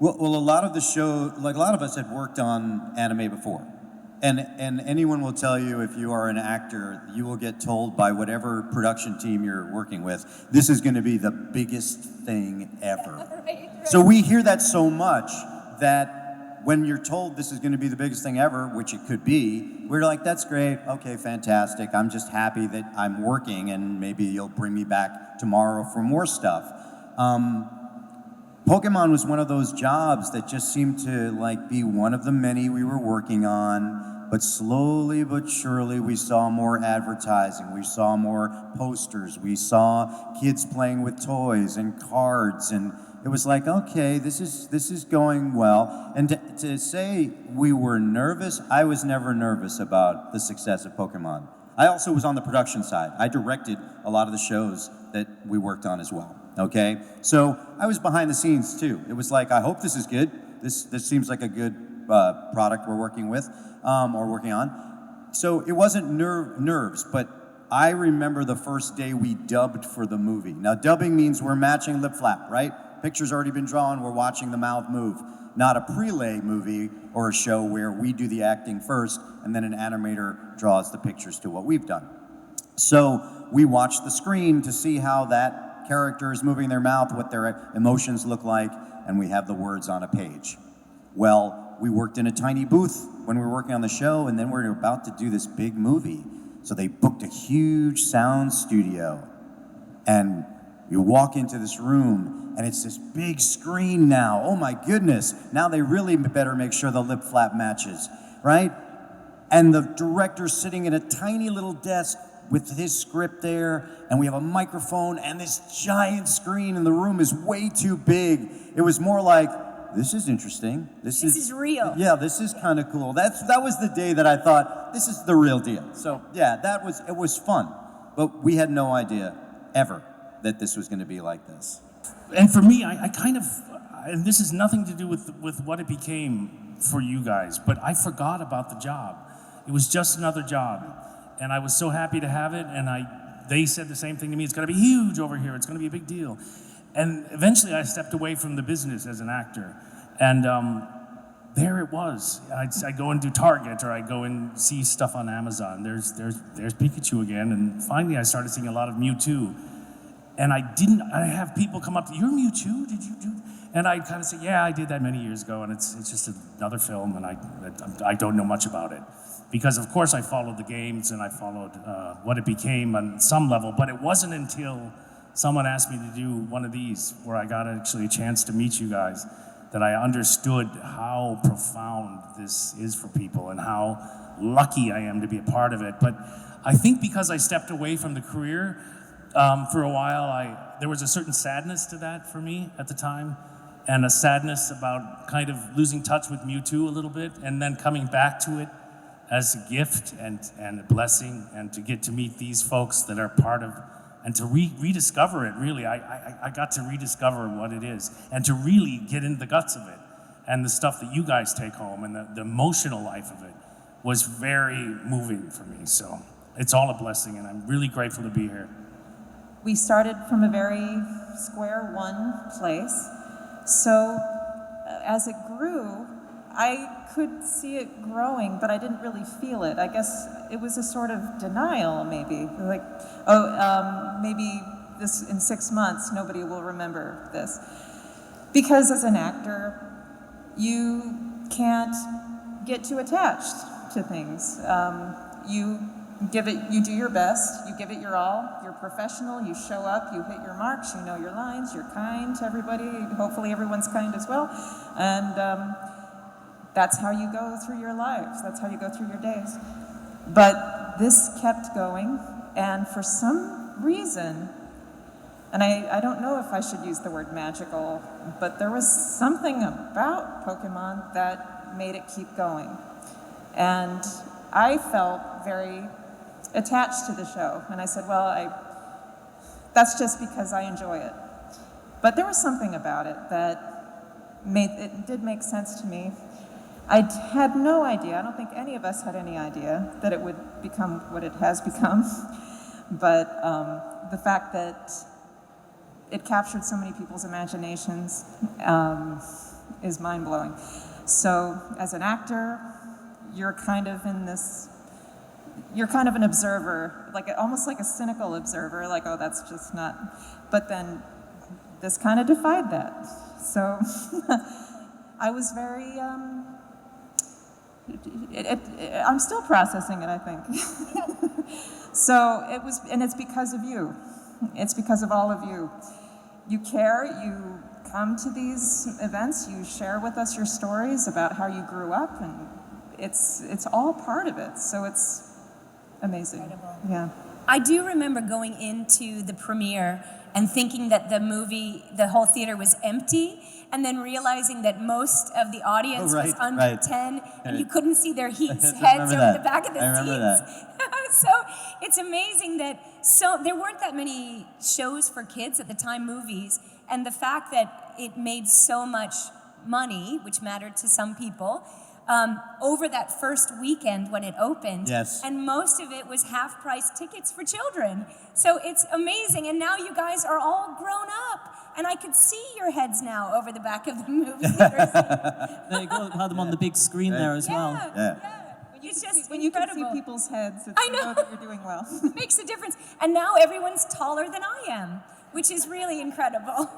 Well, a lot of the show, like a lot of us had worked on anime before. And anyone will tell you, if you are an actor, you will get told by whatever production team you're working with, this is going to be the biggest thing ever. Right. So we hear that so much that when you're told this is going to be the biggest thing ever, which it could be, we're like, that's great, okay, fantastic. I'm just happy that I'm working, and maybe you'll bring me back tomorrow for more stuff. Pokemon was one of those jobs that just seemed to like be one of the many we were working on. But slowly but surely, we saw more advertising. We saw more posters. We saw kids playing with toys and cards, and it was like, okay, this is going well. And to say we were nervous, I was never nervous about the success of Pokemon. I also was on the production side. I directed a lot of the shows that we worked on as well. Okay, so I was behind the scenes too. It was like, I hope this is good. This seems like a good product we're working with. Or working on. So it wasn't nerves, but I remember the first day we dubbed for the movie. Now, dubbing means we're matching lip flap, right? Picture's already been drawn, we're watching the mouth move. Not a prelay movie or a show where we do the acting first and then an animator draws the pictures to what we've done. So we watch the screen to see how that character is moving their mouth, what their emotions look like, and we have the words on a page. Well, we worked in a tiny booth when we were working on the show, and then we were about to do this big movie. So they booked a huge sound studio. And you walk into this room, and it's this big screen now. Oh my goodness. Now they really better make sure the lip flap matches, right? And the director's sitting at a tiny little desk with his script there, and we have a microphone and this giant screen, and the room is way too big. It was more like, this is interesting. This is real. Yeah, this is kind of cool. That was the day that I thought, this is the real deal. So yeah, it was fun. But we had no idea, ever, that this was going to be like this. And for me, I kind of, and this has nothing to do with what it became for you guys, but I forgot about the job. It was just another job. And I was so happy to have it, and they said the same thing to me, it's going to be huge over here, it's going to be a big deal. And eventually I stepped away from the business as an actor. And there it was. I'd go and do Target, or I'd go and see stuff on Amazon. There's Pikachu again. And finally I started seeing a lot of Mewtwo. And I have people come up to, you're Mewtwo, did you do? And I'd kind of say, yeah, I did that many years ago, and it's just another film, and I don't know much about it. Because of course I followed the games, and I followed what it became on some level, but it wasn't until someone asked me to do one of these, where I got actually a chance to meet you guys, that I understood how profound this is for people and how lucky I am to be a part of it. But I think because I stepped away from the career for a while, there was a certain sadness to that for me at the time, and a sadness about kind of losing touch with Mewtwo a little bit, and then coming back to it as a gift and a blessing, and to get to meet these folks that are part of, and to rediscover it, really. I got to rediscover what it is, and to really get into the guts of it, and the stuff that you guys take home, and the emotional life of it was very moving for me. So it's all a blessing, and I'm really grateful to be here. We started from a very square one place. So as it grew, I could see it growing, but I didn't really feel it. I guess it was a sort of denial, maybe. Like, maybe this in 6 months, nobody will remember this. Because as an actor, you can't get too attached to things. You do your best, you give it your all, you're professional, you show up, you hit your marks, you know your lines, you're kind to everybody, hopefully everyone's kind as well, and that's how you go through your lives, that's how you go through your days. But this kept going, and for some reason, and I don't know if I should use the word magical, but there was something about Pokemon that made it keep going. And I felt very attached to the show, and I said, well, that's just because I enjoy it. But there was something about it that did make sense to me. I had no idea, I don't think any of us had any idea that it would become what it has become, but the fact that it captured so many people's imaginations, is mind-blowing. So as an actor, you're kind of in this, you're kind of an observer, like almost like a cynical observer, like, oh, that's just not, but then this kind of defied that. So I was very, I'm still processing it, I think. So it was, and it's because of you. It's because of all of you. You care, you come to these events, you share with us your stories about how you grew up, and it's all part of it. So it's amazing. Incredible. Yeah. I do remember going into the premiere and thinking that the movie, the whole theater was empty, and then realizing that most of the audience was under 10, and you couldn't see their heads over the back of the seats. So it's amazing that there weren't that many shows for kids at the time, movies, and the fact that it made so much money, which mattered to some people, over that first weekend when it opened. Yes. And most of it was half-price tickets for children. So it's amazing. And now you guys are all grown up. And I could see your heads now over the back of the movie theaters. There you go. Have them on the big screen there as well. Yeah. It's just When you can incredible. see people's heads, it's I you know. know that you're doing well. Makes a difference. And now everyone's taller than I am, which is really incredible.